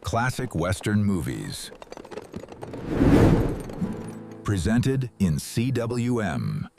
classic Western movies. Presented in CWM.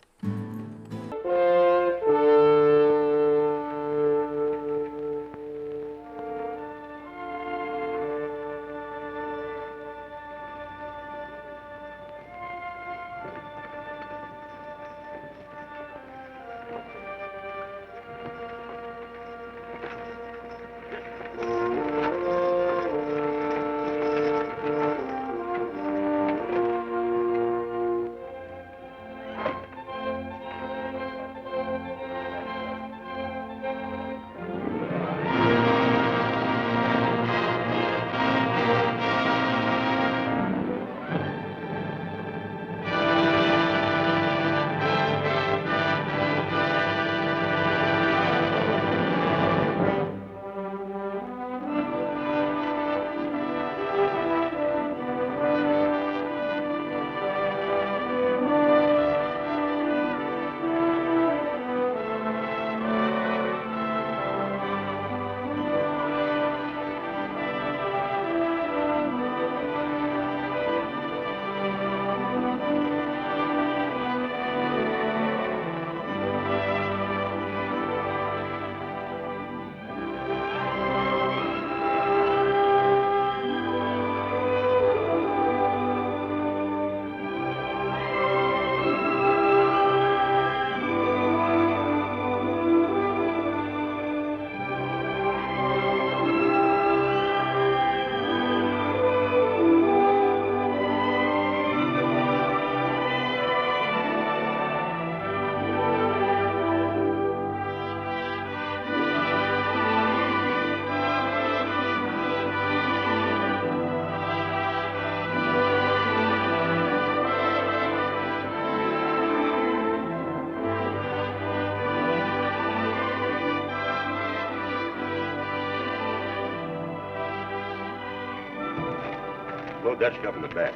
Load that stuff in the back.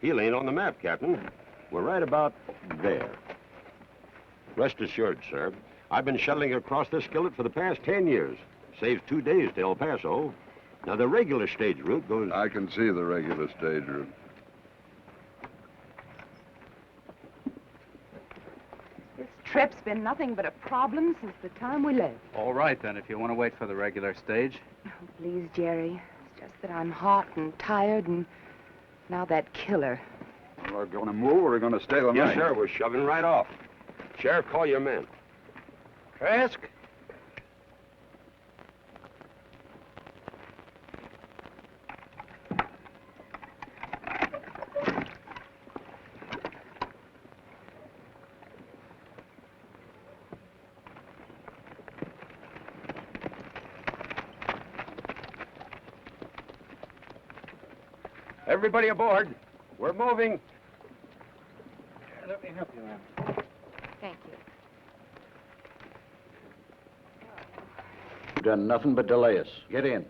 Heel ain't on the map, Captain. We're right about there. Rest assured, sir, I've been shuttling across this skillet for the past 10 years. Saves 2 days to El Paso. Now, the regular stage route goes... I can see the regular stage route. This trip's been nothing but a problem since the time we left. All right, then, if you want to wait for the regular stage. Oh, please, Jerry. It's just that I'm hot and tired, and now that killer. We're going to move, or we're going to stay the night? Yes, sir, we're shoving right off. Sheriff, call your men. Trask? Everybody aboard. We're moving. Let me help you, ma'am. Thank you. You've done nothing but delay us. Get in.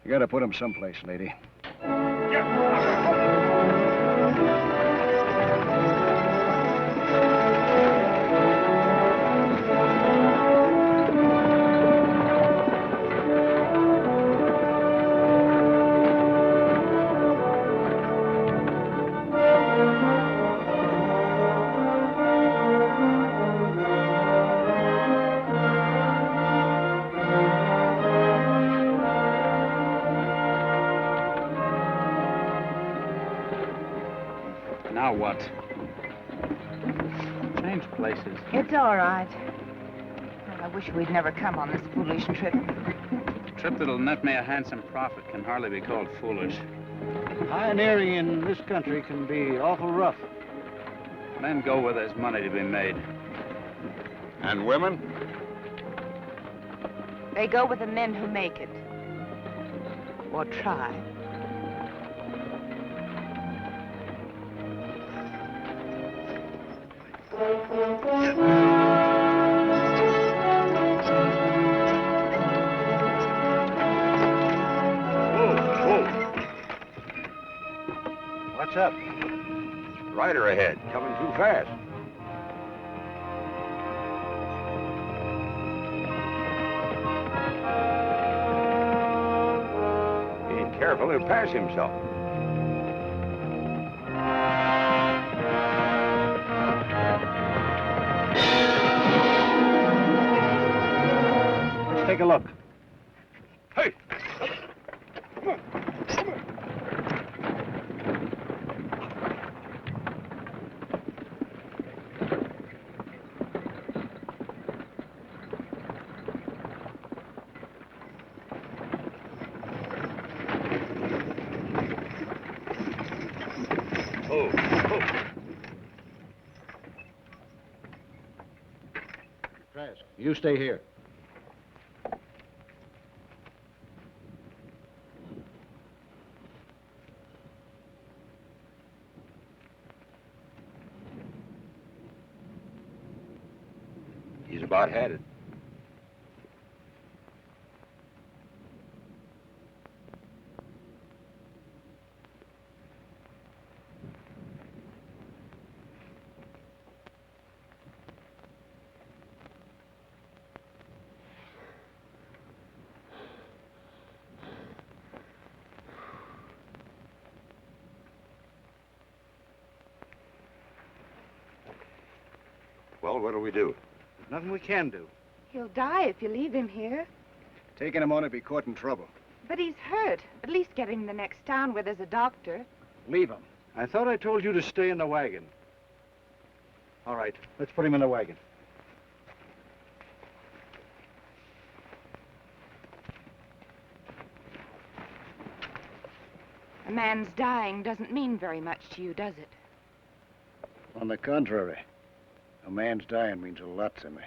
You gotta put him someplace, lady. Now what? Change places. It's all right. I wish we'd never come on this foolish trip. A trip that'll net me a handsome profit can hardly be called foolish. Pioneering in this country can be awful rough. Men go where there's money to be made. And women? They go with the men who make it. Or try. What's up? Rider ahead, coming too fast. He ain't careful, he'll pass himself. Let's take a look. Hey! Trask, you stay here. He's about had it. Well, what do we do? Nothing we can do. He'll die if you leave him here. Taking him on to be caught in trouble. But he's hurt. At least get him to the next town where there's a doctor. Leave him. I thought I told you to stay in the wagon. All right, let's put him in the wagon. A man's dying doesn't mean very much to you, does it? On the contrary, a man's dying means a lot to me.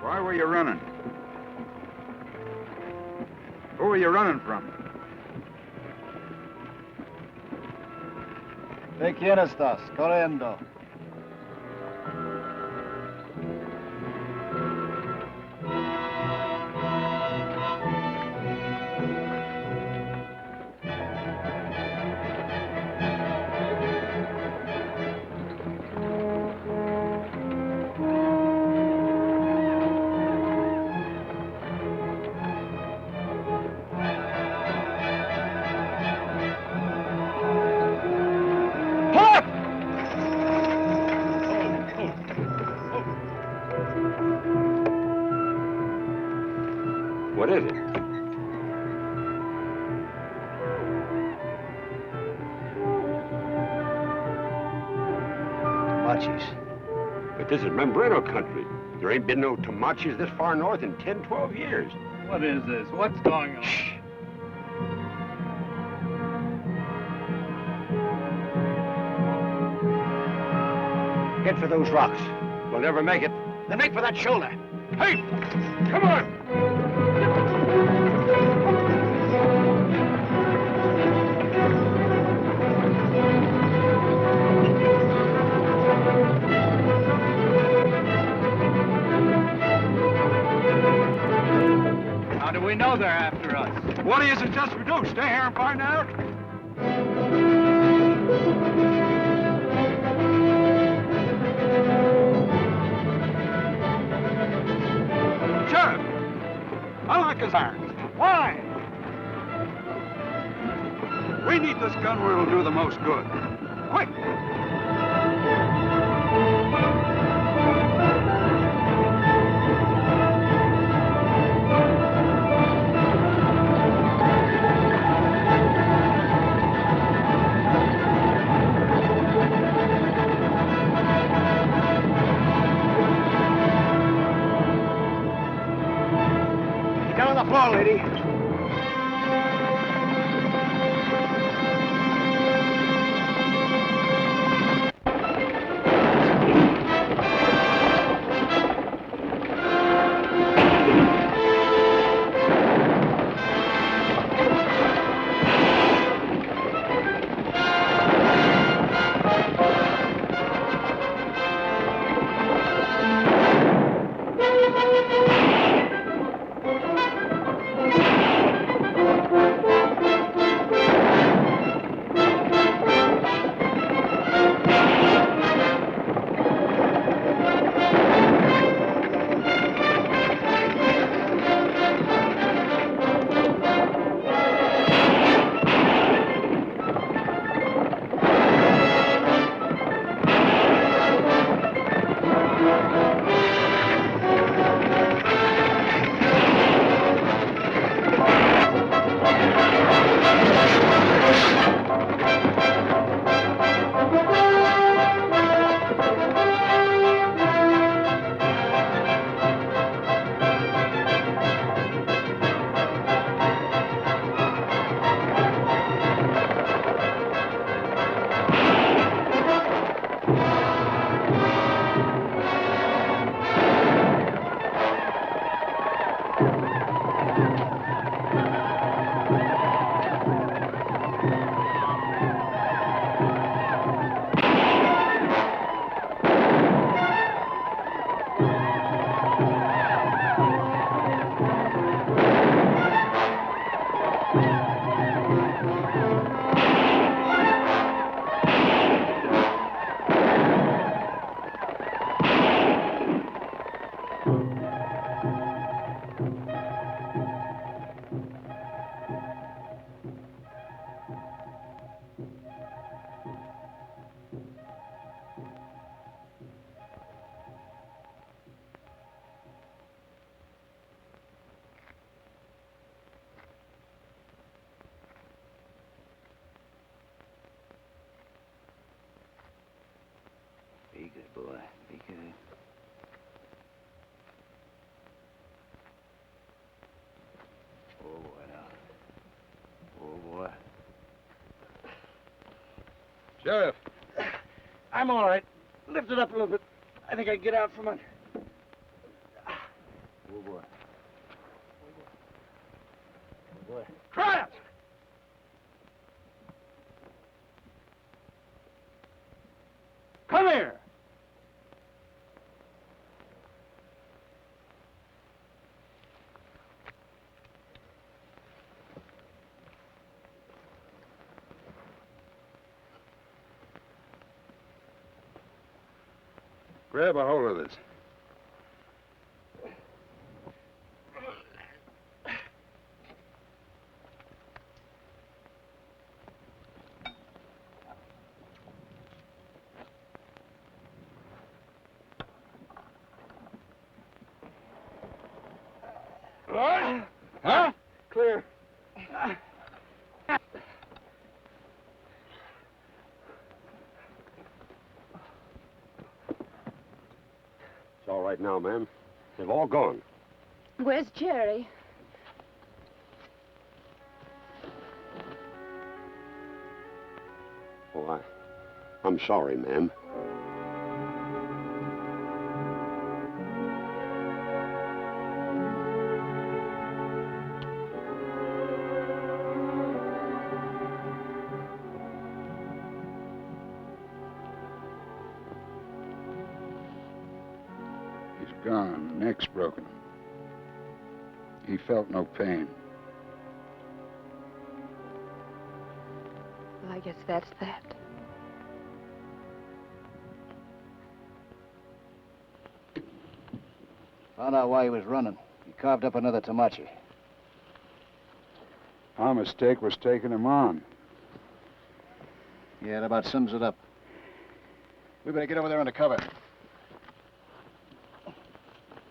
Why were you running? Who were you running from? ¿De quién estás corriendo? What is it? Machis. But this is Membreno country. There ain't been no Comanches this far north in 10, 12 years. What is this? What's going on? Shh. Get for those rocks. We'll never make it. Then make for that shoulder. Hey! Come on! How do we know they're after us? What do you suggest we do? Stay here and find out? Sheriff! I like his irons. Why? We need this gun where it'll do the most good. Quick! Get on the floor, lady. boy. Be good. Oh, boy, now. Oh, boy. Sheriff. I'm all right. Lift it up a little bit. I think I can get out from under. Oh, boy. Oh, boy. Try it! Come here! Grab a hold of this. Huh? Clear. It's all right now, ma'am. They've all gone. Where's Jerry? Oh, I'm sorry, ma'am. He's gone. Neck's broken. He felt no pain. Well, I guess that's that. Found out why he was running. He carved up another Comanche. Our mistake was taking him on. Yeah, that about sums it up. We better get over there under cover.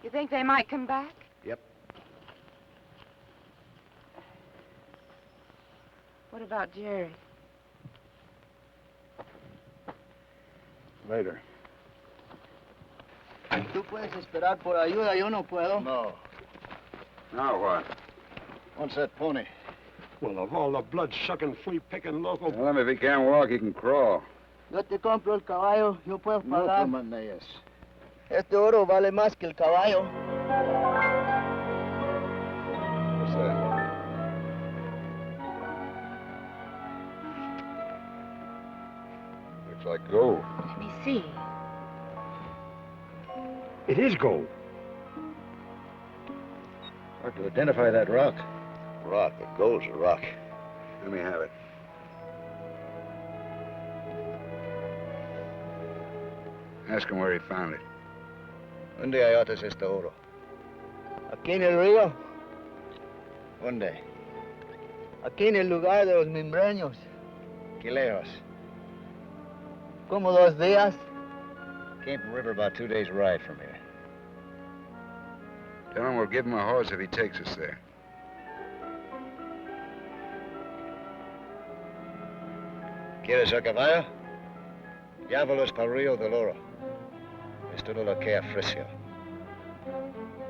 You think they might come back? Yep. What about Jerry? Later. ¿Tú puedes esperar por ayuda? Yo no puedo. No. Now what? What's that pony? Well, of all the blood-sucking, flea-picking local... Tell him if he can't walk, he can crawl. Yo te compro el caballo, yo puedo pagar. No te manejes. Este oro vale más que el caballo. What's that? Looks like gold. Let me see. It is gold. Hard to identify that rock. Rock, but gold's a rock. Let me have it. Ask him where he found it. ¿Dónde hallaste este oro? Aquí en el río, ¿Dónde? aquí en el lugar de los mimbreños. ¿Qué lejos? Como 2 días. Camp River about 2 days' ride from here. Tell him we'll give him a horse if he takes us there. ¿Quieres el caballo? Llévalos para Río del Oro. Es todo lo que ofreció.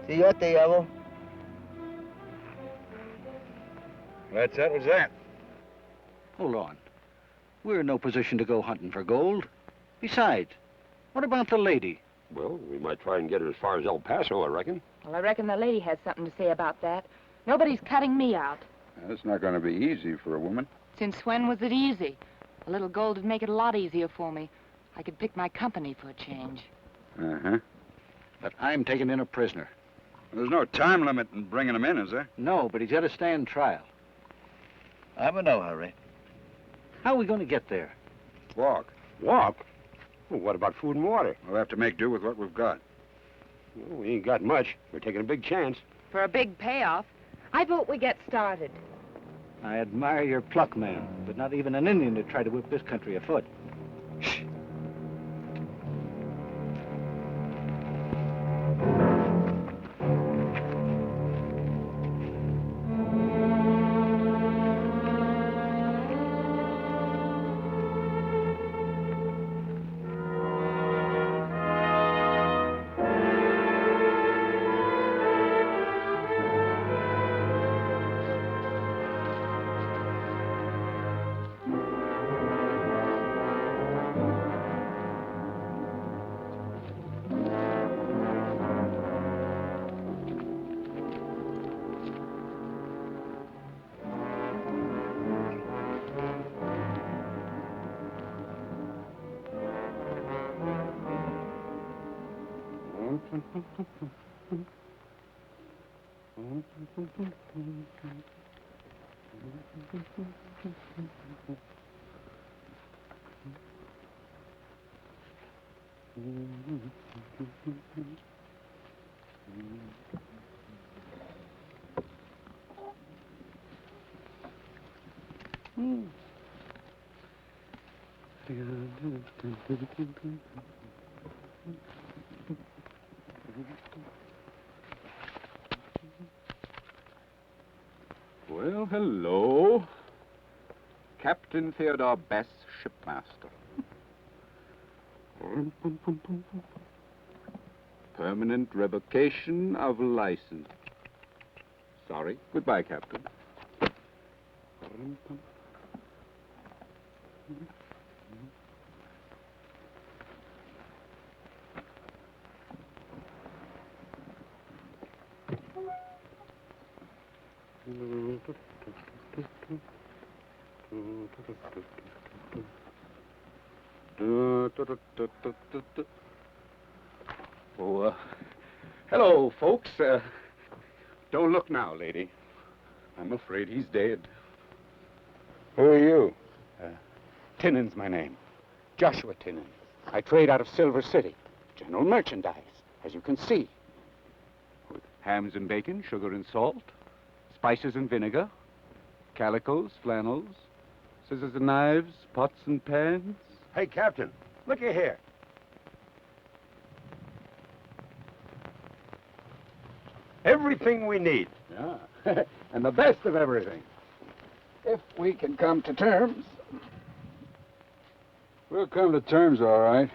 Si yo te llevo. That settles that. Hold on. We're in no position to go hunting for gold. Besides, what about the lady? Well, we might try and get her as far as El Paso, I reckon. Well, I reckon the lady has something to say about that. Nobody's cutting me out. That's not going to be easy for a woman. Since when was it easy? A little gold would make it a lot easier for me. I could pick my company for a change. Uh-huh. But I'm taking in a prisoner. There's no time limit in bringing him in, is there? No, but he's got to stand trial. I'm in no hurry. How are we going to get there? Walk. Walk? Well, what about food and water? We'll have to make do with what we've got. Well, we ain't got much. We're taking a big chance. For a big payoff, I vote we get started. I admire your pluck, man, but not even an Indian to try to whip this country afoot. Shh. Well, hello. Captain Theodore Bess, shipmaster. Permanent revocation of license. Sorry. Goodbye, Captain. Oh, hello, folks. Don't look now, lady. I'm afraid he's dead. Who are you? Tinnan's my name. Joshua Tinnan. I trade out of Silver City. General merchandise, as you can see. With hams and bacon, sugar and salt, spices and vinegar, calicos, flannels, scissors and knives, pots and pans. Hey, Captain, looky here. Everything we need. Yeah, and the best of everything. If we can come to terms. We'll come to terms, all right.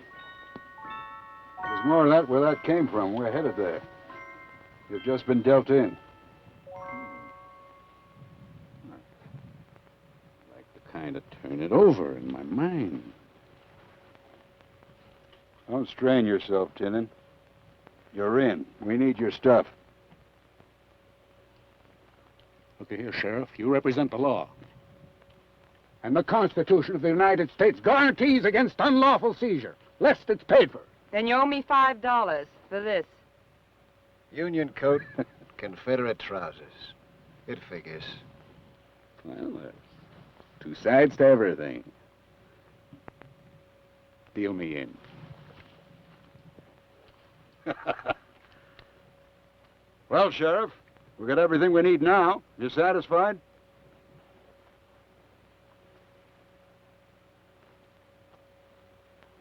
There's more of that where that came from. We're headed there. You've just been dealt in. I'd like to kind of turn it over in my mind. Don't strain yourself, Tinnan. You're in. We need your stuff. Look here, Sheriff. You represent the law. And the Constitution of the United States guarantees against unlawful seizure, lest it's paid for. Then you owe me $5 for this. Union coat, Confederate trousers. It figures. Well, there's two sides to everything. Deal me in. Well, Sheriff, we got everything we need now. You satisfied?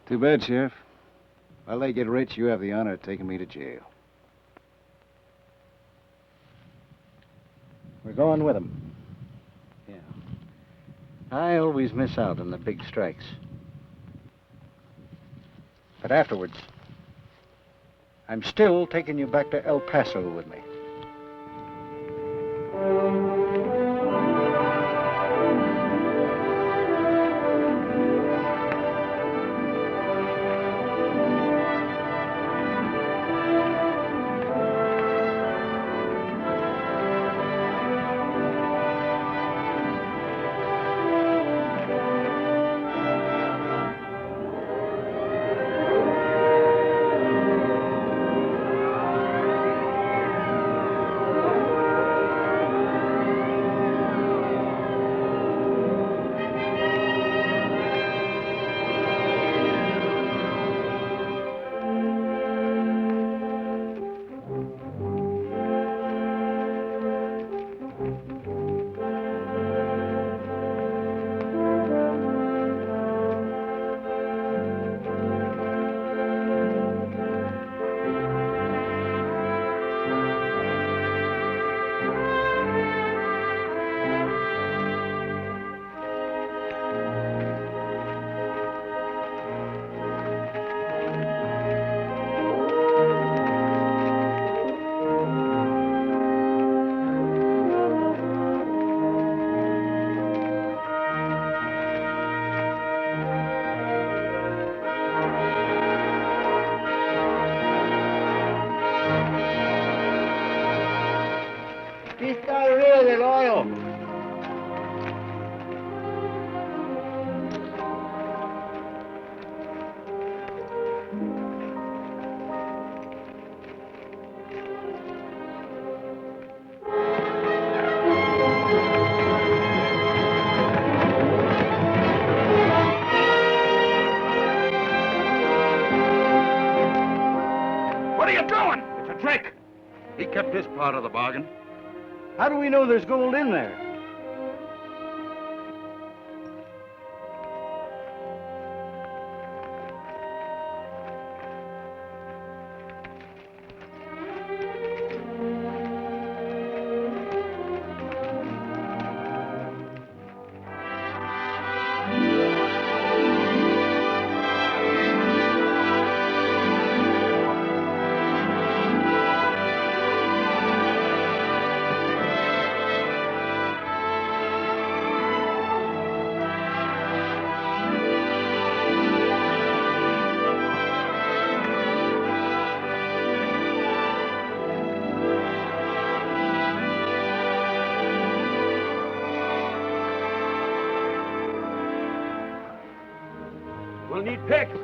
Too bad, Sheriff. While they get rich, you have the honor of taking me to jail. We're going with them. Yeah. I always miss out on the big strikes. But afterwards, I'm still taking you back to El Paso with me. a trick. He kept his part of the bargain. How do we know there's gold in there? We'll need picks.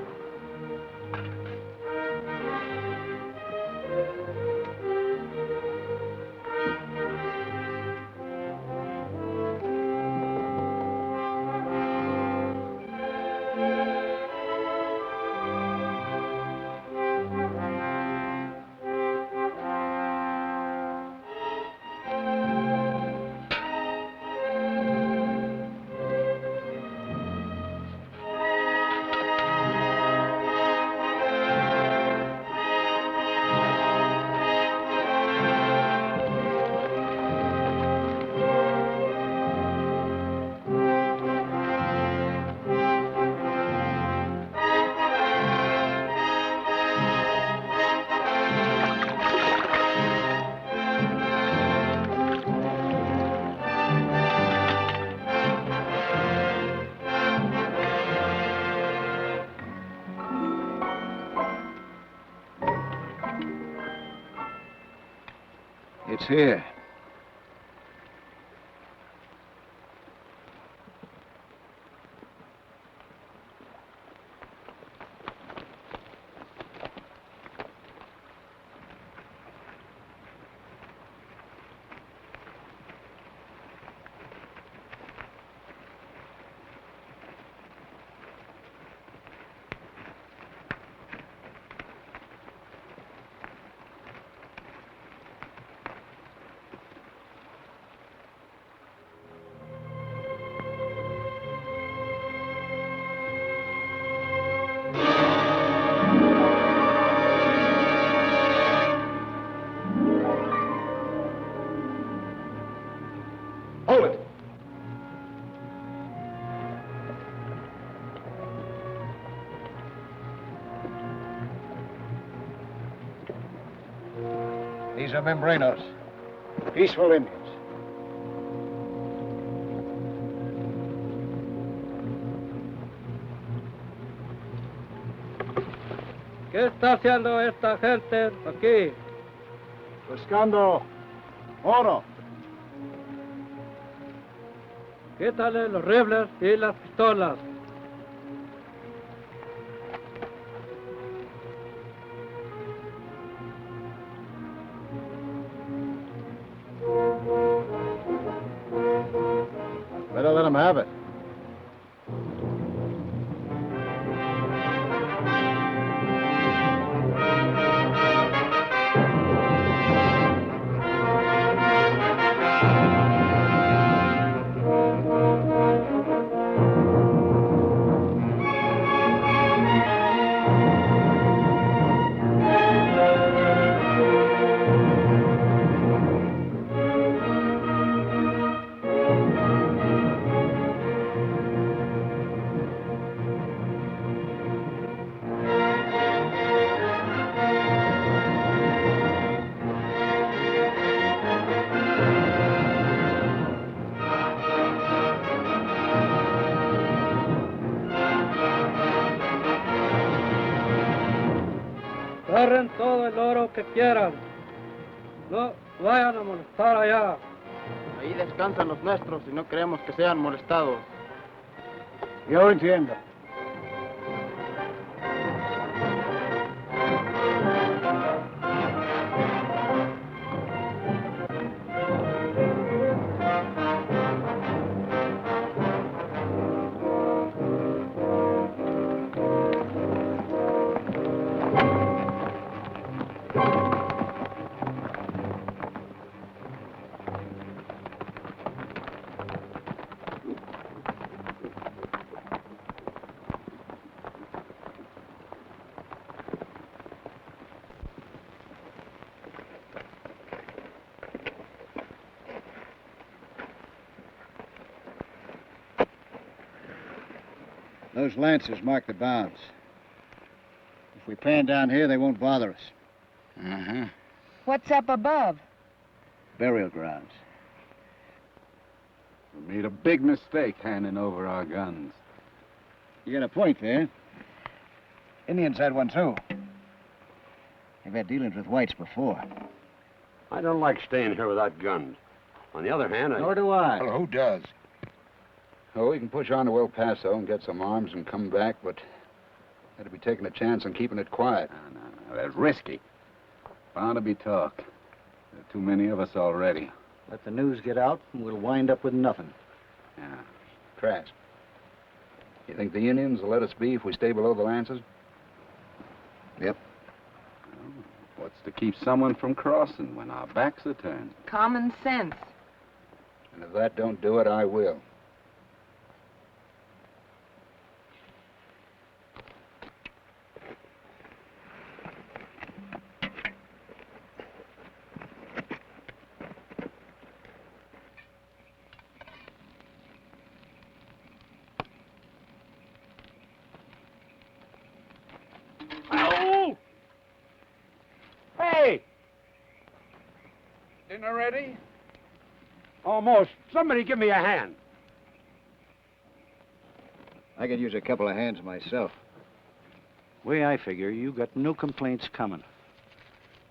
It's here. Hold it. These are Membranos, peaceful Indians. ¿Qué está haciendo esta gente aquí? Buscando oro. Quítale los rifles y las pistolas. Better let them have it. Agarren todo el oro que quieran. No vayan a molestar allá. Ahí descansan los nuestros y no queremos que sean molestados. Yo entiendo. Those lancers mark the bounds. If we pan down here, they won't bother us. Uh-huh. What's up above? Burial grounds. We made a big mistake handing over our guns. You got a point there. Indians had one, too. They've had dealings with whites before. I don't like staying here without guns. On the other hand, Nor do I. Well, who does? Oh, we can push on to El Paso and get some arms and come back, but that'd be taking a chance on keeping it quiet. No. That's risky. Bound to be talk. There are too many of us already. Let the news get out, and we'll wind up with nothing. Yeah. Trash. You think the Indians will let us be if we stay below the Lancers? Yep. Well, what's to keep someone from crossing when our backs are turned? Common sense. And if that don't do it, I will. Hey! Dinner ready? Almost. Somebody give me a hand. I could use a couple of hands myself. Way I figure, you got no complaints coming.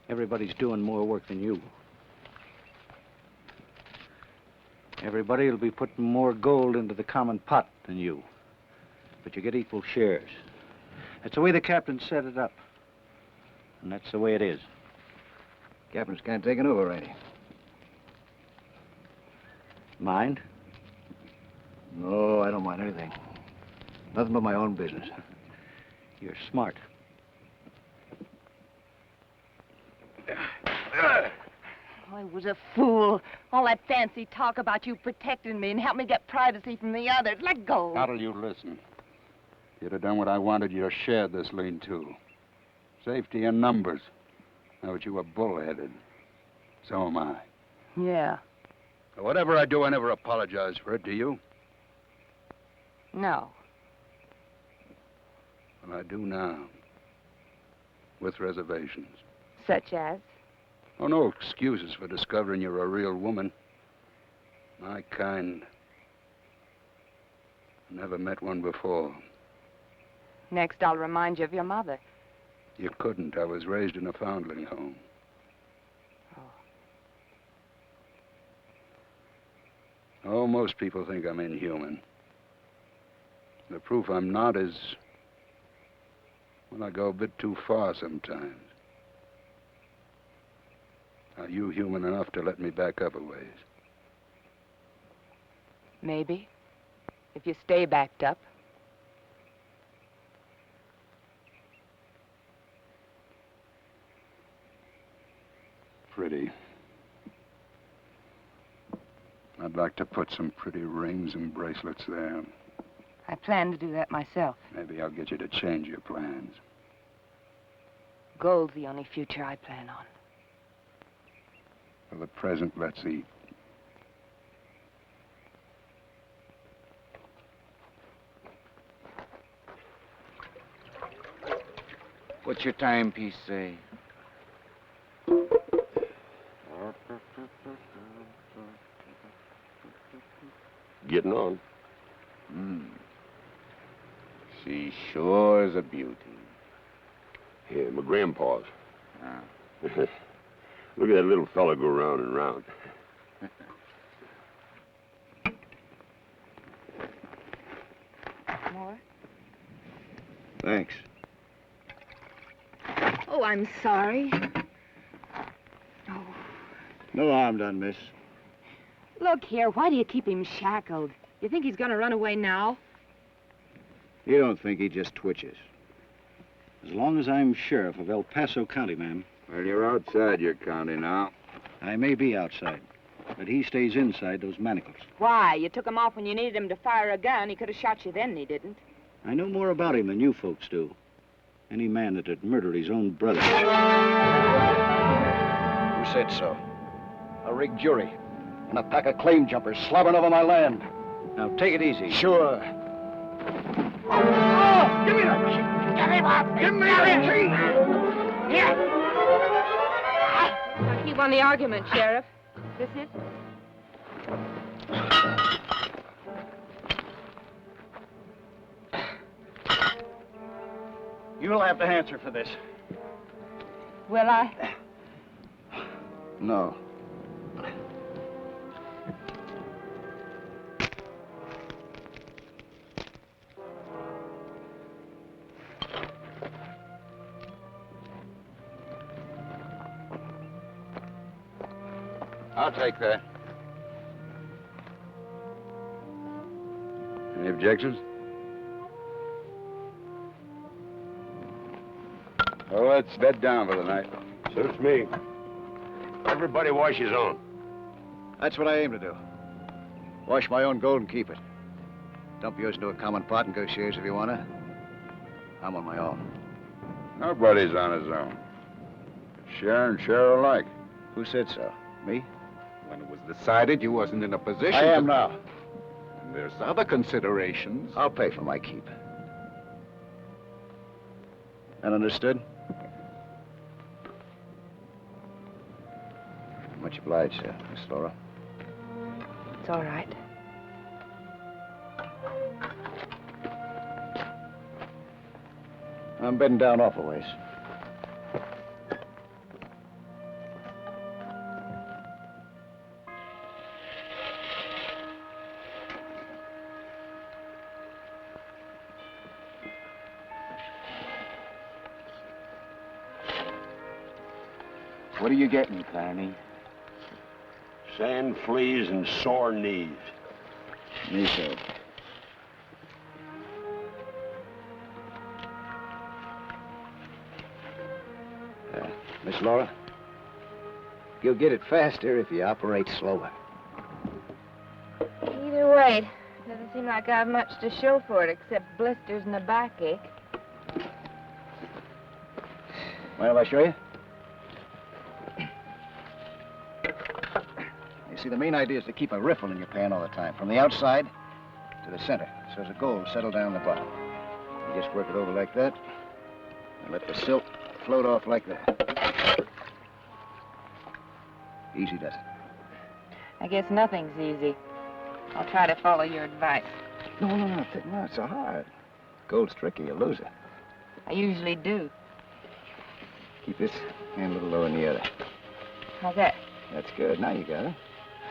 Everybody's doing more work than you. Everybody will be putting more gold into the common pot than you. But you get equal shares. That's the way the captain set it up. And that's the way it is. Captain's can't take it over, Randy. Mind? No, I don't mind anything. Nothing but my own business. You're smart. I was a fool. All that fancy talk about you protecting me and helping me get privacy from the others. Let go. How'll you listen? If you'd have done what I wanted, you'd have shared this lean-to. Safety in numbers. Now that you were bullheaded. So am I. Yeah. Whatever I do, I never apologize for it, do you? No. Well, I do now. With reservations. Such as? Oh, no excuses for discovering you're a real woman. My kind. Never met one before. Next, I'll remind you of your mother. You couldn't. I was raised in a foundling home. Oh, most people think I'm inhuman. The proof I'm not is when I go a bit too far sometimes. Are you human enough to let me back up a ways? Maybe. If you stay backed up. Pretty. I'd like to put some pretty rings and bracelets there. I plan to do that myself. Maybe I'll get you to change your plans. Gold's the only future I plan on. For the present, let's eat. What's your timepiece say? Getting on. She sure is a beauty. Yeah, my grandpa's. Ah. Look at that little fella go round and round. More? Thanks. Oh, I'm sorry. Oh. No harm done, miss. Look here, why do you keep him shackled? You think he's gonna run away now? You don't think he just twitches? As long as I'm sheriff of El Paso County, ma'am. Well, you're outside your county now. I may be outside, but he stays inside those manacles. Why? You took him off when you needed him to fire a gun. He could have shot you then, and he didn't. I know more about him than you folks do. Any man that'd murder his own brother. Who said so? A rigged jury. And a pack of claim jumpers slobbering over my land. Now, take it easy. Sure. Oh, give me that key. Get him up. Give me that key. Here. Keep on the argument, Sheriff. This it? You'll have to answer for this. Will I? No. I'll take that. Any objections? Well, let's bed down for the night. Suits me. Everybody wash his own. That's what I aim to do. Wash my own gold and keep it. Dump yours into a common pot and go shares if you wanna. I'm on my own. Nobody's on his own. Share and share alike. Who said so? Me? When it was decided you wasn't in a position I am to... now. And there's other considerations. I'll pay for my keep. That understood? Much obliged, Miss Laura. It's all right. I'm bedding down awful ways. What are you getting, Carney? Sand, fleas, and sore knees. Me too. Miss Laura, you'll get it faster if you operate slower. Either way, doesn't seem like I have much to show for it except blisters and a backache. Mind if I show you? You see, the main idea is to keep a riffle in your pan all the time, from the outside to the center, so the gold will settle down the bottom. You just work it over like that, and let the silk float off like that. Easy does it. I guess nothing's easy. I'll try to follow your advice. No, it's so hard. Gold's tricky, you'll lose it. I usually do. Keep this hand a little lower than the other. How's that? That's good. Now you got it.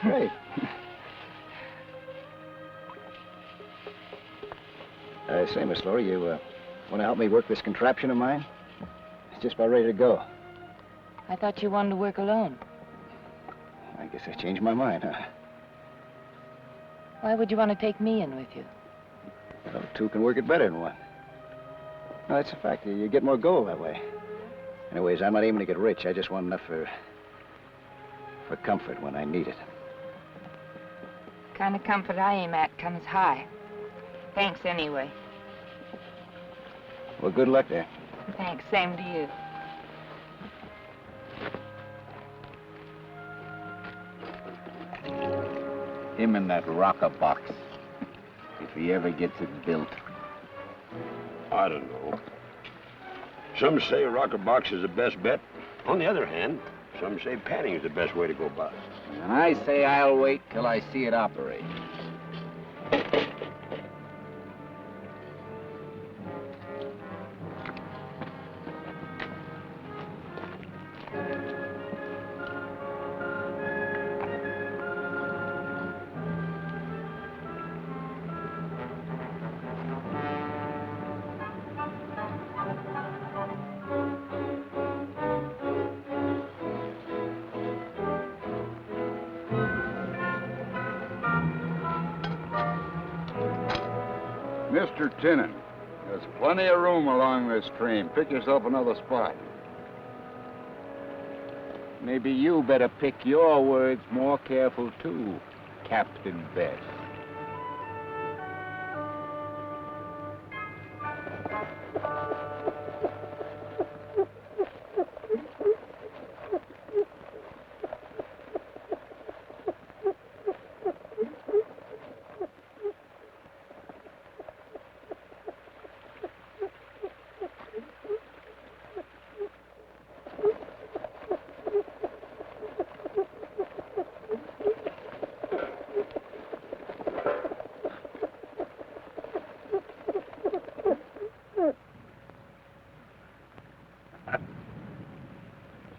Great. Say, Miss Laura, you want to help me work this contraption of mine? It's just about ready to go. I thought you wanted to work alone. I guess I changed my mind, huh? Why would you want to take me in with you? Well, two can work it better than one. No, that's a fact. You get more gold that way. Anyways, I'm not aiming to get rich. I just want enough for comfort when I need it. The kind of comfort I aim at comes high. Thanks anyway. Well, good luck there. Thanks, same to you. Him in that rocker box. If he ever gets it built. I don't know. Some say a rocker box is the best bet. On the other hand, some say panning is the best way to go about it. And I say I'll wait till I see it operate. Mr. Tinnan, there's plenty of room along this train. Pick yourself another spot. Maybe you better pick your words more careful, too, Captain Best.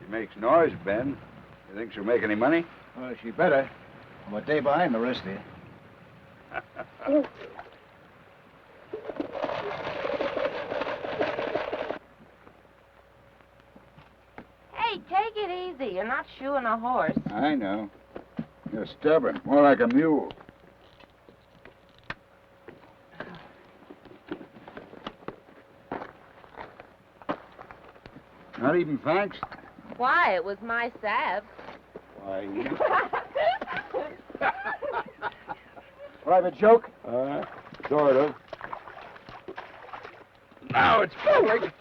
She makes noise, Ben. You think she'll make any money? Well, she better. I'm a day behind the rest of you. Hey, take it easy. You're not shoeing a horse. I know. You're stubborn, more like a mule. Not even thanks? Why? It was my salve. Why, Private joke? Sort of. Now it's public.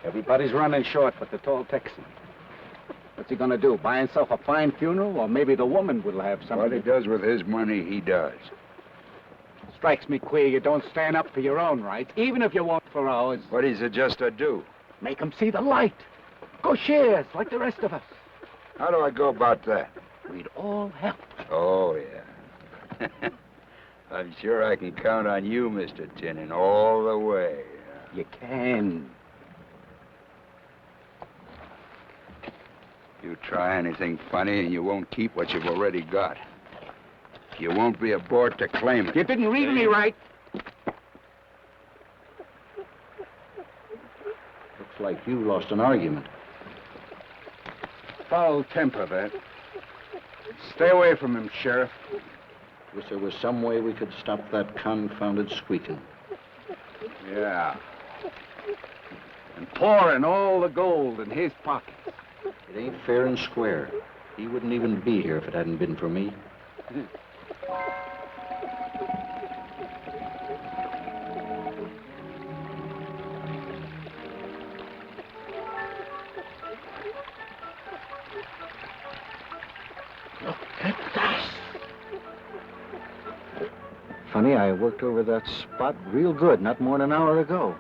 Everybody's running short but the Tall Texan. What's he gonna do? Buy himself a fine funeral? Or maybe the woman will have something. What he does with his money, he does. Strikes me queer you don't stand up for your own rights, even if you won't for ours. What does it just do? Make 'em see the light. Go shares, like the rest of us. How do I go about that? We'd all help. Oh, yeah. I'm sure I can count on you, Mr. Tinnin, all the way. You can. You try anything funny and you won't keep what you've already got. You won't be aboard to claim it. You didn't read me right. Looks like you lost an argument. Foul temper, that. Stay away from him, Sheriff. Wish there was some way we could stop that confounded squeaking. Yeah. And pouring all the gold in his pockets. It ain't fair and square. He wouldn't even be here if it hadn't been for me. Look at that. Funny, I worked over that spot real good not more than an hour ago.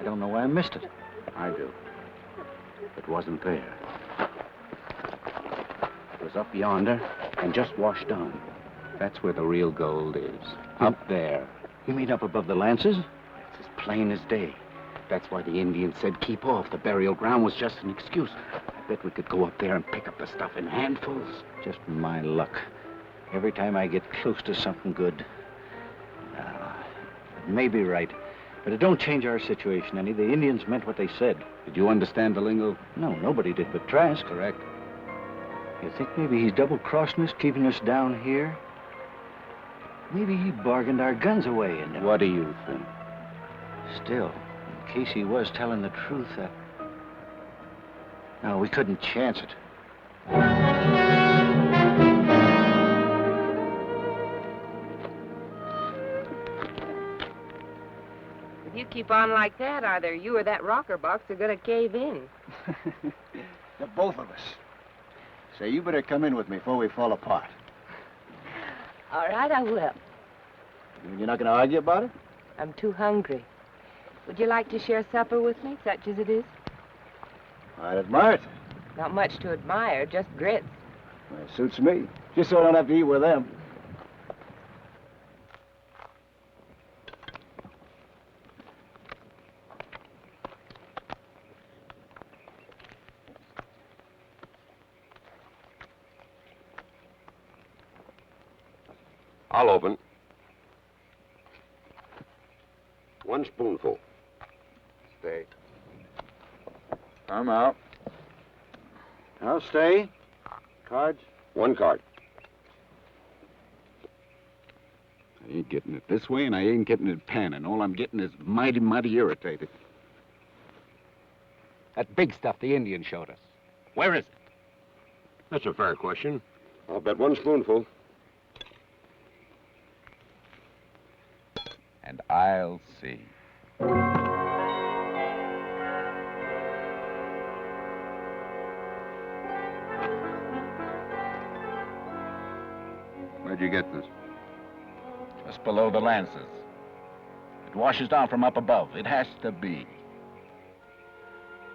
I don't know why I missed it. I do. It wasn't there. It was up yonder and just washed on. That's where the real gold is. Up there. You mean up above the lances? It's as plain as day. That's why the Indians said keep off. The burial ground was just an excuse. I bet we could go up there and pick up the stuff in handfuls. Just my luck. Every time I get close to something good. It may be right, but it don't change our situation any. The Indians meant what they said. Did you understand the lingo? No, nobody did but Trask. Correct. You think maybe he's double-crossing us, keeping us down here? Maybe he bargained our guns away and... What do you think? Still, in case he was telling the truth, no, we couldn't chance it. If you keep on like that, either you or that rocker box are going to cave in. The both of us. Say, you better come in with me before we fall apart. All right, I will. You're not going to argue about it? I'm too hungry. Would you like to share supper with me, such as it is? I'd admire it. Not much to admire, just grits. Well, it suits me. Just so I don't have to eat with them. I'll open. 1 spoonful. Stay. I'm out. I'll stay. Cards? 1 card. I ain't getting it this way, and I ain't getting it panning. All I'm getting is mighty, mighty irritated. That big stuff the Indian showed us. Where is it? That's a fair question. I'll bet 1 spoonful. And I'll see. Where'd you get this? Just below the lances. It washes down from up above. It has to be.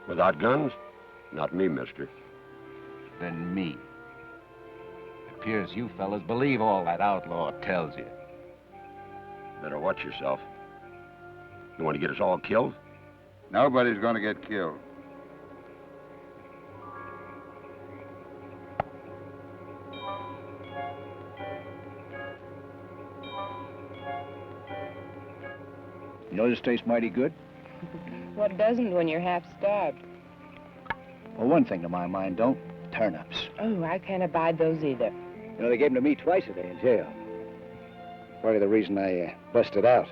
Without guns? Not me, mister. Then me. It appears you fellas believe all that outlaw tells you. Better watch yourself. You want to get us all killed? Nobody's gonna get killed. You know this tastes mighty good? What doesn't when you're half starved? Well, one thing to my mind, don't. Turnips. Oh, I can't abide those either. You know, they gave them to me twice a day in jail. Part of the reason I busted out.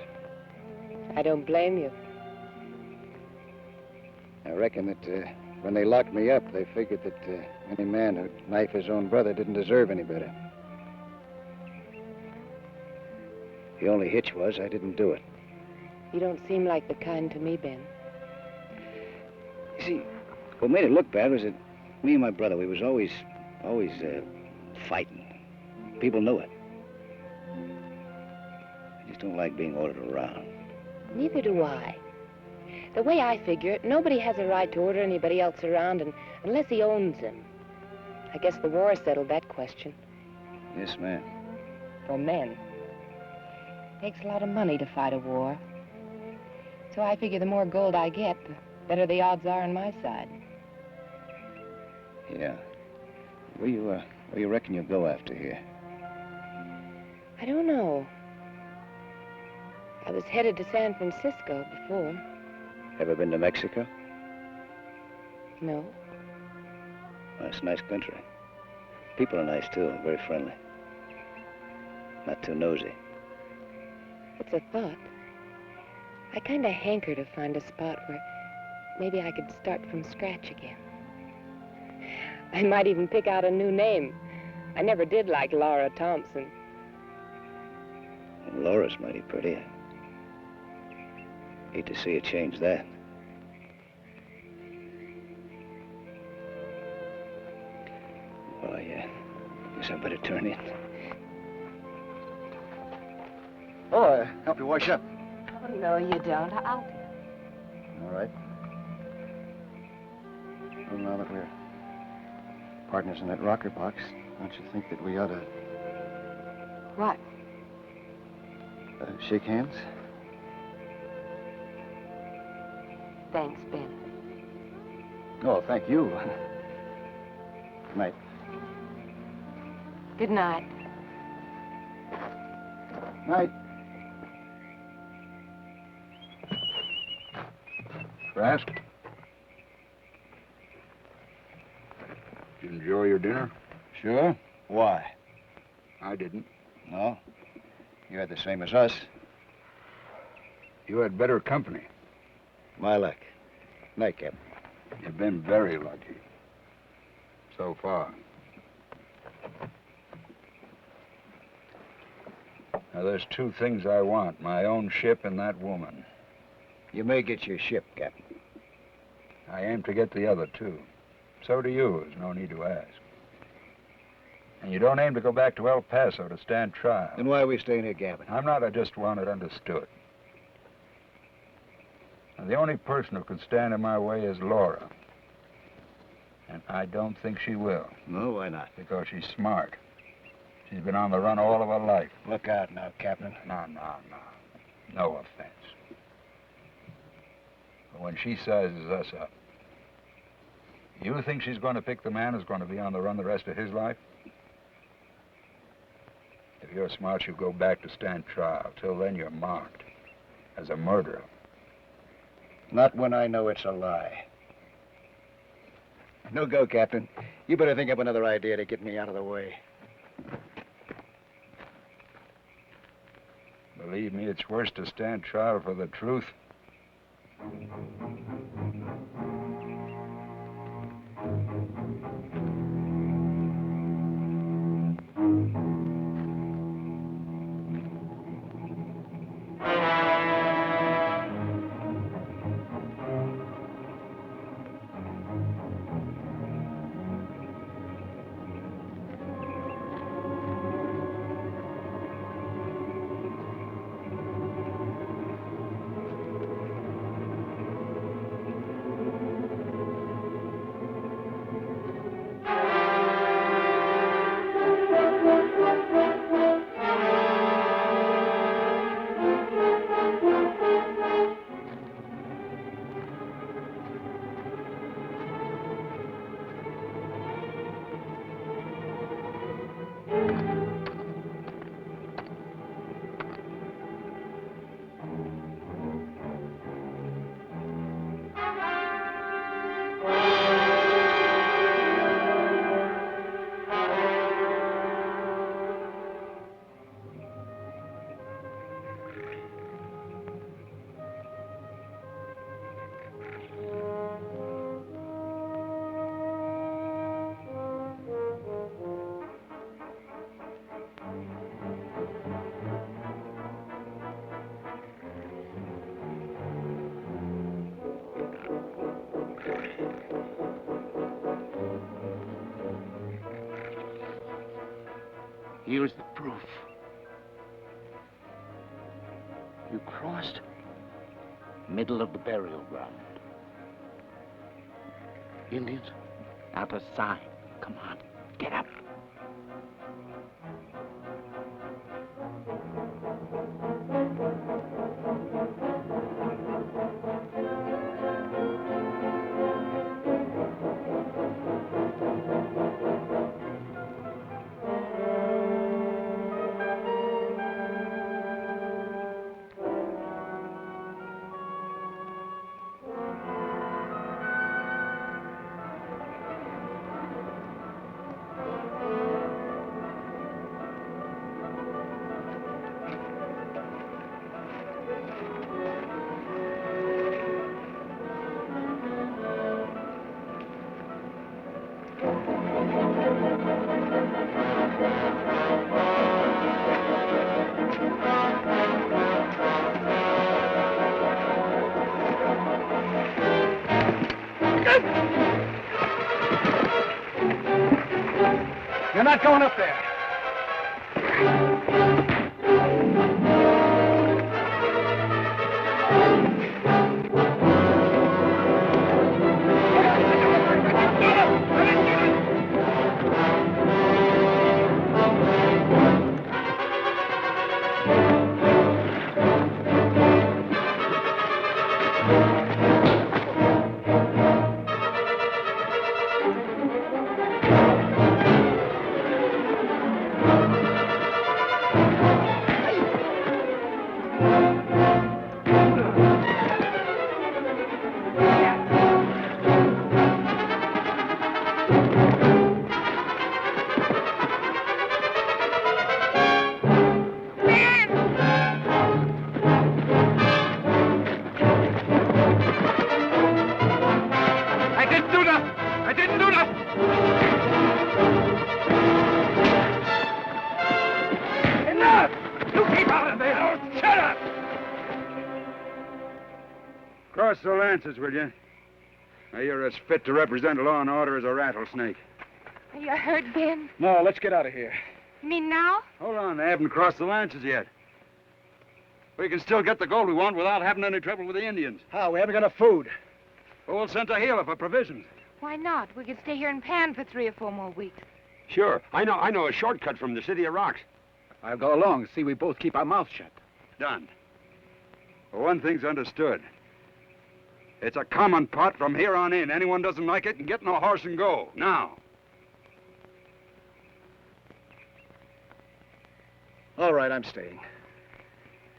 I don't blame you. I reckon that when they locked me up, they figured that any man who'd knife his own brother didn't deserve any better. The only hitch was I didn't do it. You don't seem like the kind to me, Ben. You see, what made it look bad was that me and my brother, we was always fighting. People knew it. I just don't like being ordered around. Neither do I. The way I figure it, nobody has a right to order anybody else around unless he owns them. I guess the war settled that question. Yes, ma'am. For men. Takes a lot of money to fight a war. So I figure the more gold I get, the better the odds are on my side. Yeah. Where you reckon you'll go after here? I don't know. I was headed to San Francisco before. Ever been to Mexico? No. Well, it's a nice country. People are nice, too, very friendly. Not too nosy. It's a thought. I kind of hanker to find a spot where maybe I could start from scratch again. I might even pick out a new name. I never did like Laura Thompson. Well, Laura's mighty pretty. Hate to see you change that. Well, I guess I better turn in. Oh, help you wash up. Oh, no, you don't. I'll... All right. Well, now that we're partners in that rocker box, don't you think that we ought to... What? Shake hands? Thanks, Ben. Oh, thank you. Good night. Good night. Night. Trask? Did you enjoy your dinner? Sure. Why? I didn't. No. You had the same as us. You had better company. My luck. Night, Captain. You've been very lucky. So far. Now, there's 2 things I want. My own ship and that woman. You may get your ship, Captain. I aim to get the other, too. So do you. There's no need to ask. And you don't aim to go back to El Paso to stand trial. Then why are we staying here, Gavin? I'm not. I just want it understood. And the only person who can stand in my way is Laura. And I don't think she will. No, why not? Because she's smart. She's been on the run all of her life. Look out now, Captain. No. No offense. But when she sizes us up, you think she's going to pick the man who's going to be on the run the rest of his life? If you're smart, you go back to stand trial. Till then, you're marked as a murderer. Not when I know it's a lie. No go, Captain. You better think up another idea to get me out of the way. Believe me, it's worse to stand trial for the truth. Here's the proof. You crossed middle of the burial ground. Indians, out of sight. Come on, get up. You're not going up there. Cross the lances, will you? Now, you're as fit to represent law and order as a rattlesnake. Are you hurt, Ben? No, let's get out of here. You mean now? Hold on, they haven't crossed the lances yet. We can still get the gold we want without having any trouble with the Indians. How? We haven't got enough food. Well, we'll send to Gila for provisions. Why not? We could stay here in Pan for 3 or 4 more weeks. Sure. I know a shortcut from the City of Rocks. I'll go along and see we both keep our mouths shut. Done. Well, one thing's understood. It's a common pot from here on in. Anyone doesn't like it can get in a horse and go. Now. All right, I'm staying.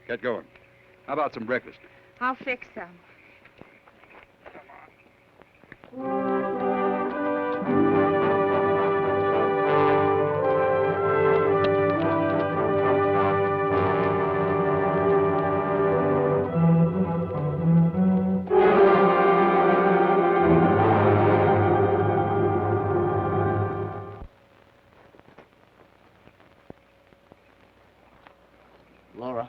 Get going. How about some breakfast? I'll fix some. Laura.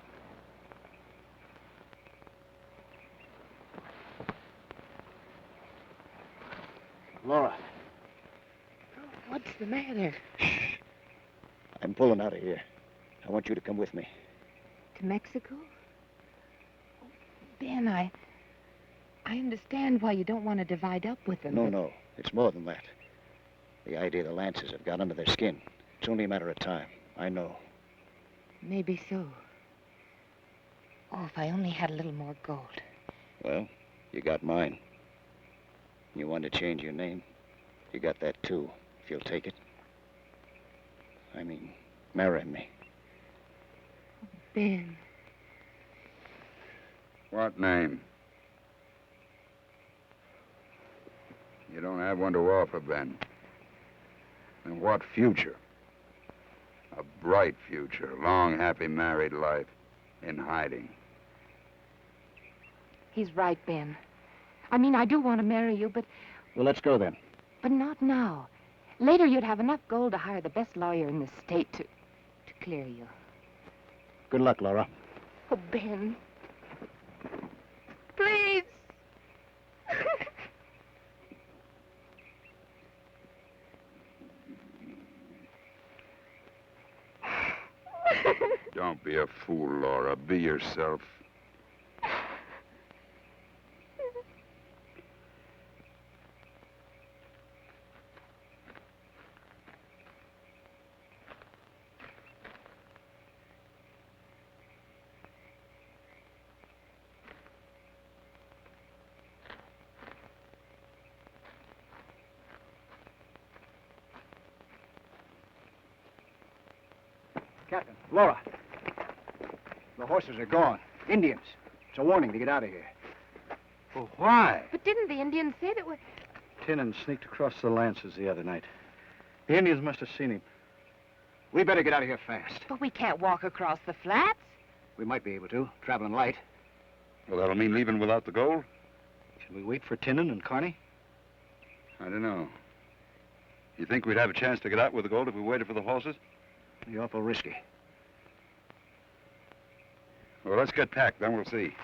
Laura. What's the matter? I'm pulling out of here. I want you to come with me. To Mexico? Ben, I understand why you don't want to divide up with them. No. It's more than that. The idea the Lancers have got under their skin. It's only a matter of time. I know. Maybe so. Oh, if I only had a little more gold. Well, you got mine. You want to change your name? You got that too, if you'll take it. I mean, marry me. Ben. What name? You don't have one to offer, Ben. And what future? A bright future, long, happy married life in hiding. He's right, Ben. I mean, I do want to marry you, but Well, let's go then. not now. Later, you'd have enough gold to hire the best lawyer in the state to clear you. Good luck, Laura. Oh, Ben. Please. Don't be a fool, Laura. Be yourself. Captain, Laura. The horses are gone. Indians. It's a warning to get out of here. Well, why? But didn't the Indians say that we... Tinnan sneaked across the Lancers the other night. The Indians must have seen him. We better get out of here fast. But we can't walk across the flats. We might be able to, traveling light. Well, that'll mean leaving without the gold? Should we wait for Tinnan and Carney? I don't know. You think we'd have a chance to get out with the gold if we waited for the horses? It'd be awful risky. Well, let's get packed, then we'll see.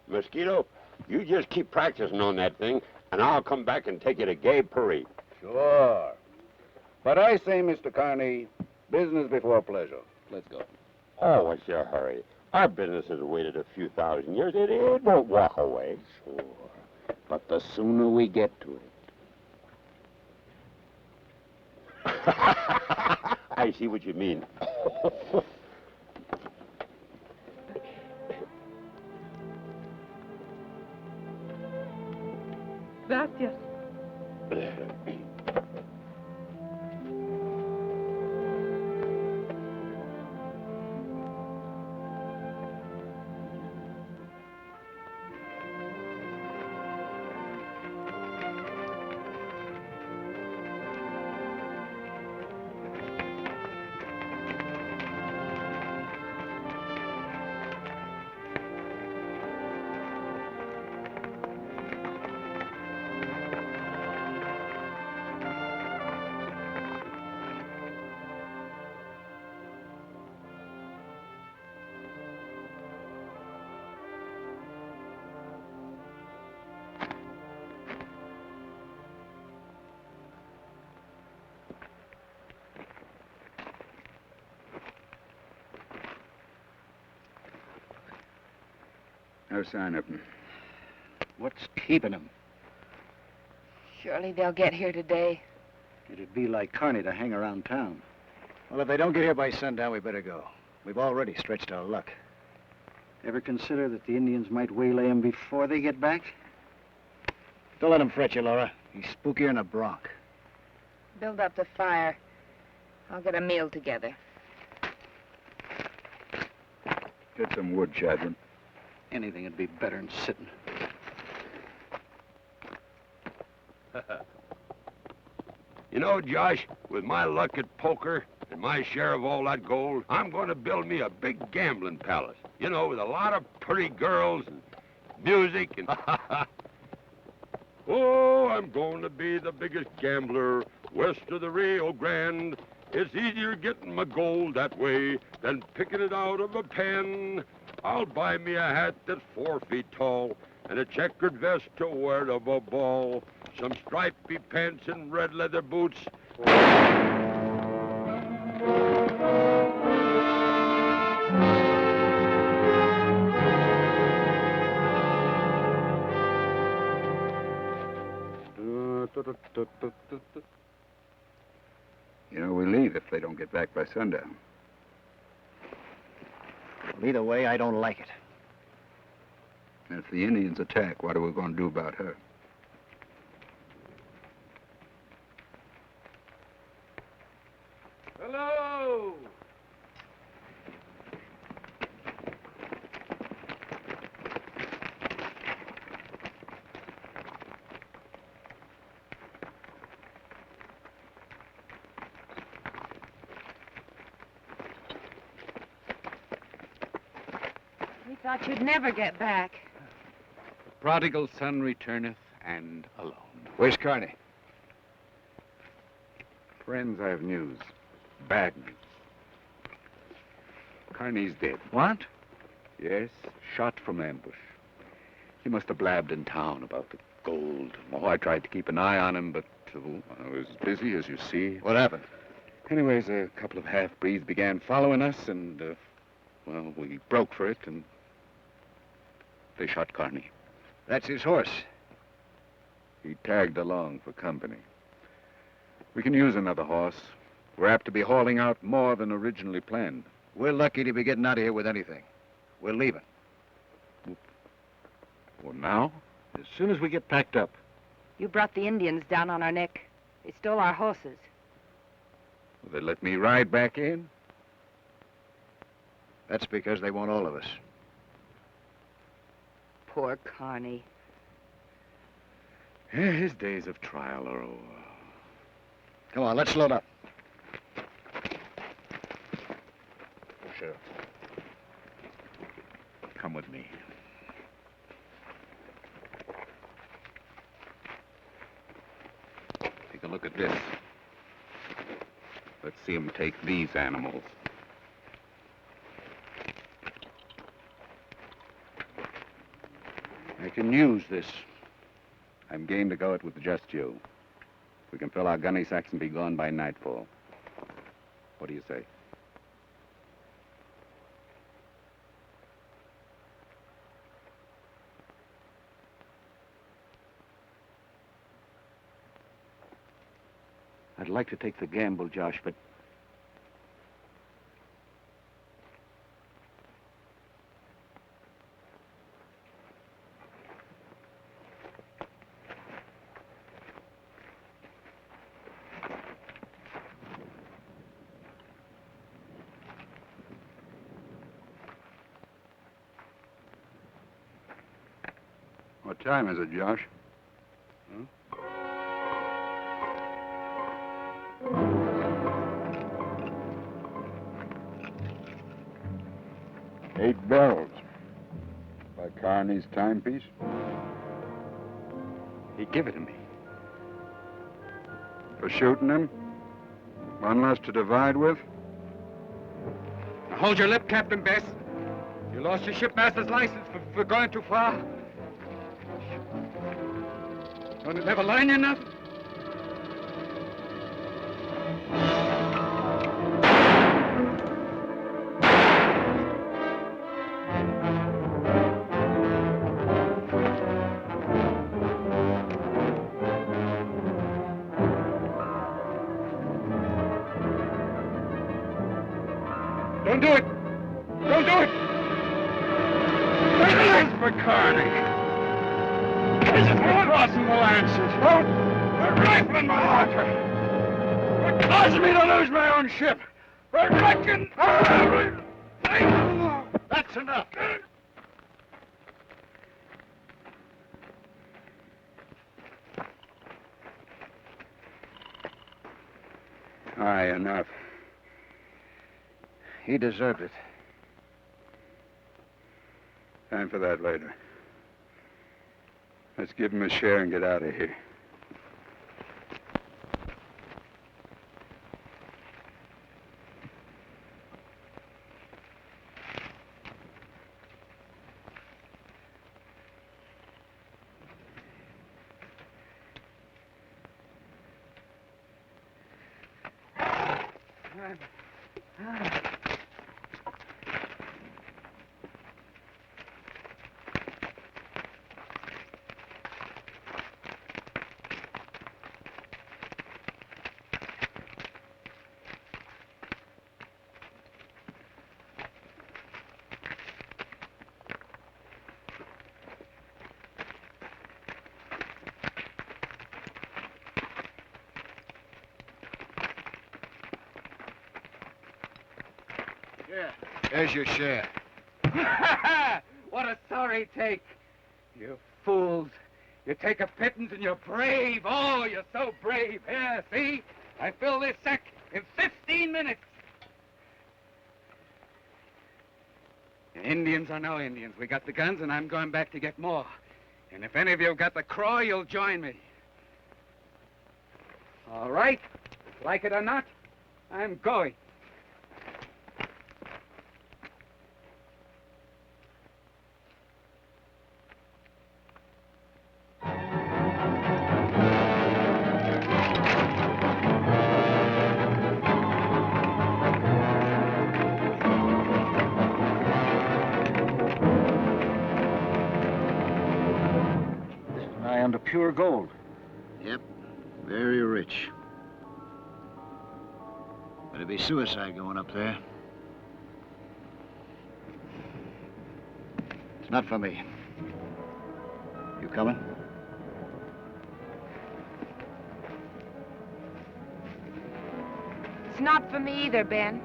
Mosquito, you just keep practicing on that thing, and I'll come back and take you to Gay Parade. Sure. But I say, Mr. Carney, business before pleasure. Let's go. Oh, what's your hurry? Our business has waited a few thousand years. It won't walk away. Sure. But the sooner we get to it. I see what you mean. Gracias. No sign of them. What's keeping them? Surely they'll get here today. It'd be like Carney to hang around town. Well, if they don't get here by sundown, we better go. We've already stretched our luck. Ever consider that the Indians might waylay him before they get back? Don't let him fret you, Laura. He's spookier than a bronc. Build up the fire. I'll get a meal together. Get some wood, Chadwin. Anything'd be better than sitting. You know, Josh, with my luck at poker and my share of all that gold, I'm going to build me a big gambling palace. You know, with a lot of pretty girls and music and... Oh, I'm going to be the biggest gambler west of the Rio Grande. It's easier getting my gold that way than picking it out of a pen. I'll buy me a hat that's 4 feet tall and a checkered vest to wear to a ball, some stripy pants and red leather boots. You know, we leave if they don't get back by sundown. Well, either way, I don't like it. And if the Indians attack, what are we going to do about her? Hello! We thought you'd never get back. The prodigal son returneth, and alone. Where's Carney? Friends, I have news. Bad news. Carney's dead. What? Yes, shot from ambush. He must have blabbed in town about the gold. Oh, I tried to keep an eye on him, but I was busy, as you see. What happened? Anyways, a couple of half-breeds began following us, and, well, we broke for it, and they shot Carney. That's his horse. He tagged along for company. We can use another horse. We're apt to be hauling out more than originally planned. We're lucky to be getting out of here with anything. We're leaving. Well, now? As soon as we get packed up. You brought the Indians down on our neck. They stole our horses. Will they let me ride back in? That's because they want all of us. Poor Carney. Yeah, his days of trial are over. Come on, let's load up. Sure. Come with me. Take a look at this. Let's see him take these animals. I can use this. I'm game to go it with just you. We can fill our gunny sacks and be gone by nightfall. What do you say? I'd like to take the gamble, Josh, but... What time is it, Josh? Huh? 8 bells. By Carney's timepiece. He give it to me. For shooting him? One less to divide with? Now hold your lip, Captain Bess. You lost your shipmaster's license for going too far. Don't it never line you nothing? Don't do it! Don't do it! There's McCarney! We're crossing the Lancers. They're rifling my hawker. They're causing me to lose my own ship. They're wrecking everything. That's enough. Aye, enough. He deserved it. Time for that later. Let's give him a share and get out of here. Yeah, there's your share. What a sorry take. You fools. You take a pittance and you're brave. Oh, you're so brave. Here, see? I fill this sack in 15 minutes. Indians are no Indians. We got the guns and I'm going back to get more. And if any of you got the craw, you'll join me. All right. Like it or not, I'm going. Under pure gold. Yep, very rich. But it'd be suicide going up there. It's not for me. You coming? It's not for me either, Ben.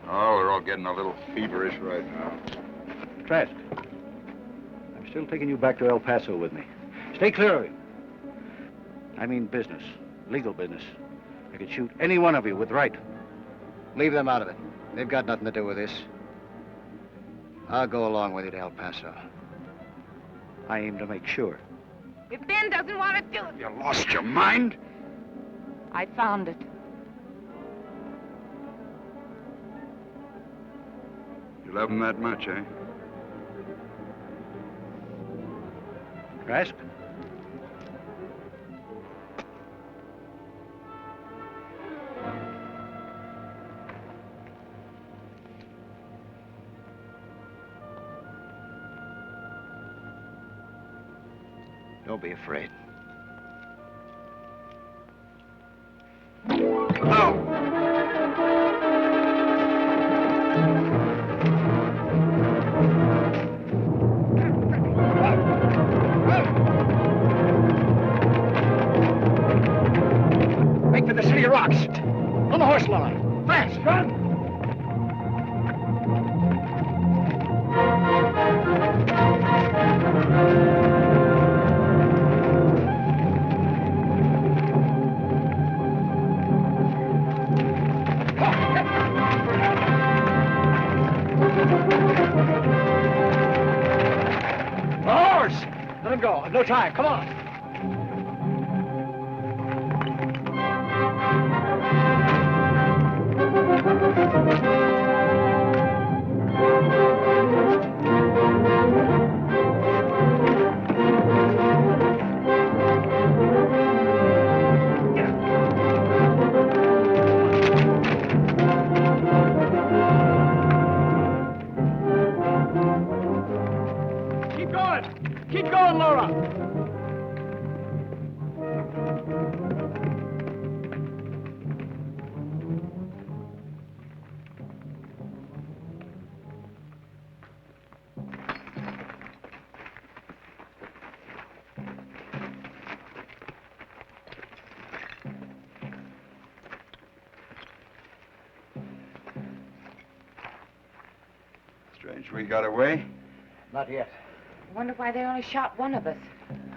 Oh, we're all getting a little feverish right now. Trask, I'm still taking you back to El Paso with me. Stay clear of him. I mean business, legal business. I could shoot any one of you with right. Leave them out of it. They've got nothing to do with this. I'll go along with you to El Paso. I aim to make sure. If Ben doesn't want to do it... You lost your mind? I found it. You love him that much, eh? Trask? Don't be afraid. Make for the city of rocks. On the horse line. Fast, run! The horse! Let him go. I've no time. Come on. Keep going, Laura. Which we got away? Not yet. I wonder why they only shot one of us.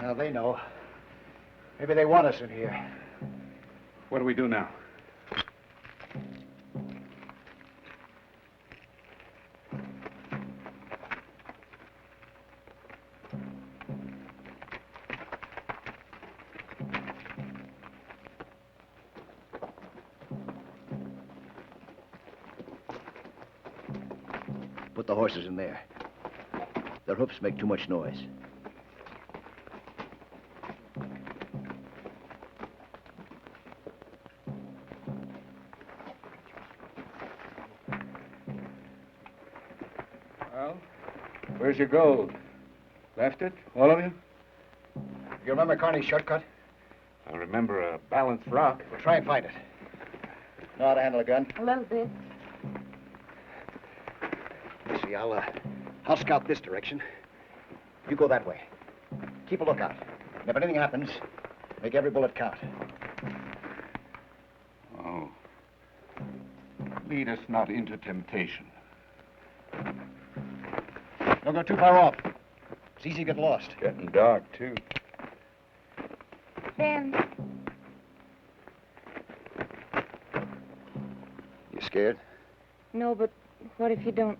Now, they know. Maybe they want us in here. What do we do now? Put the horses in there. Their hoofs make too much noise. Well, where's your gold? Left it, all of you? You remember Carney's shortcut? I remember a balanced rock. We'll try and find it. Know how to handle a gun? A little bit. You see, I'll scout this direction. You go that way. Keep a lookout. And if anything happens, make every bullet count. Oh. Lead us not into temptation. Don't go too far off. It's easy to get lost. Getting dark, too. Ben. You scared? No, but what if you don't?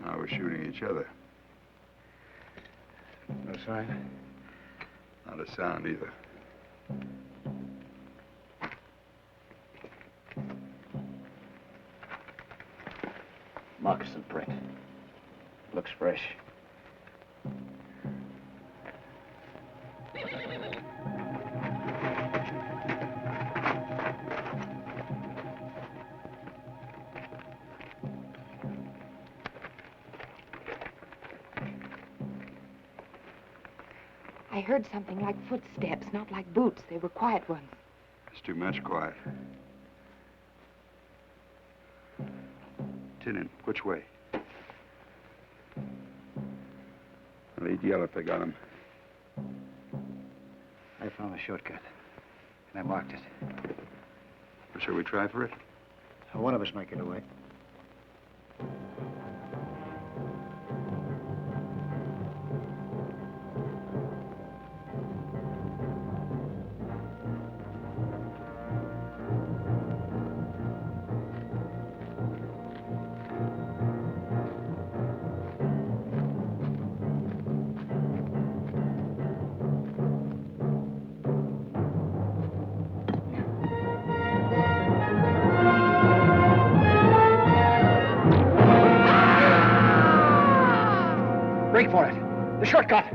Now we're shooting each other. No sign? Not a sound either. Moccasin print. Looks fresh. I heard something like footsteps, not like boots. They were quiet ones. It's too much quiet. Tinnin, which way? They'd yell if they got him. I found a shortcut, and I marked it. Well, shall we try for it? One of us might get away. The shortcut.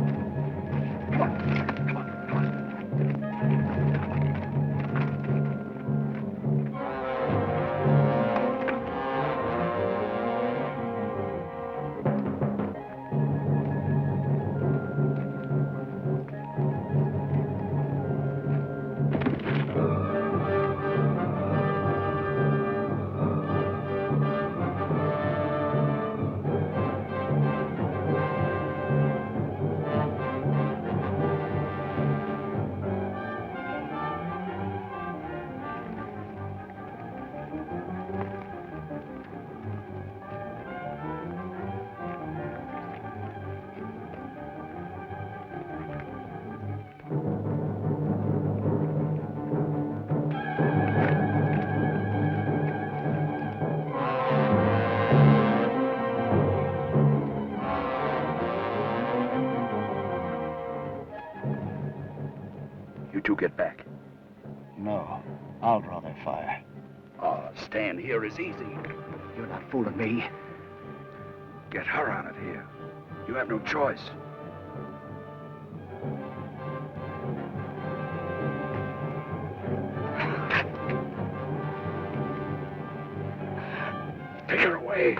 You get back. No, I'll draw their fire. Oh, staying here is easy. You're not fooling me. Get her out of here. You have no choice. Take her away.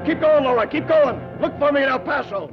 Keep going, Laura. Keep going. Look for me in El Paso.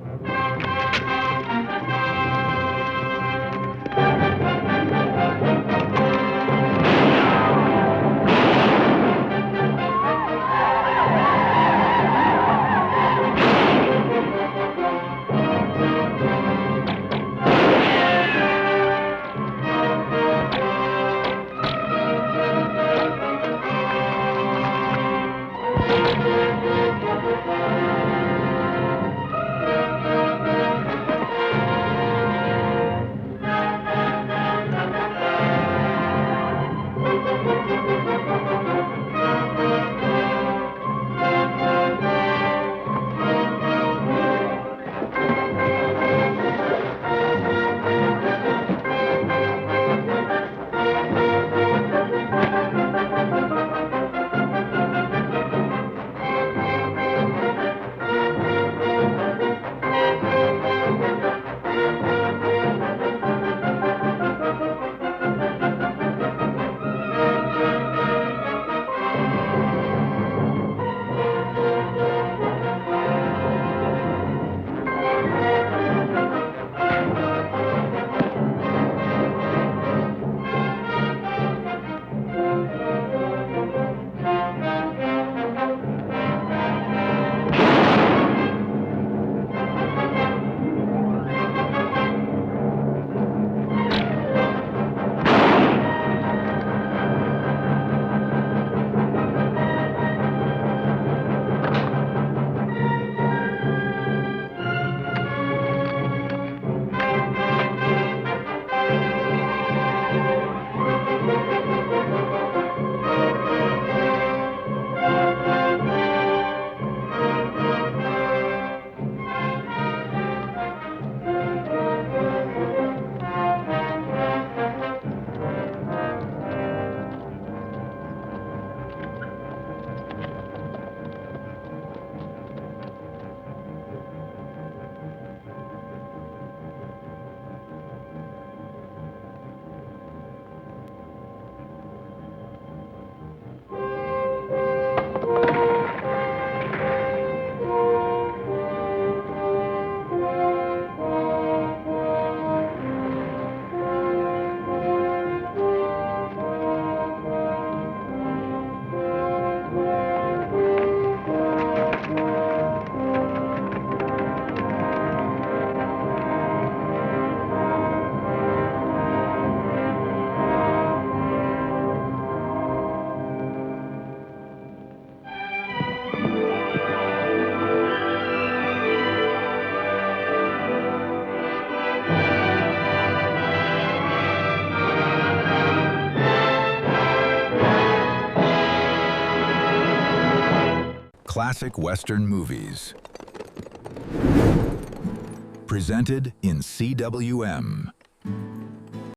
classic Western movies. Presented in CWM.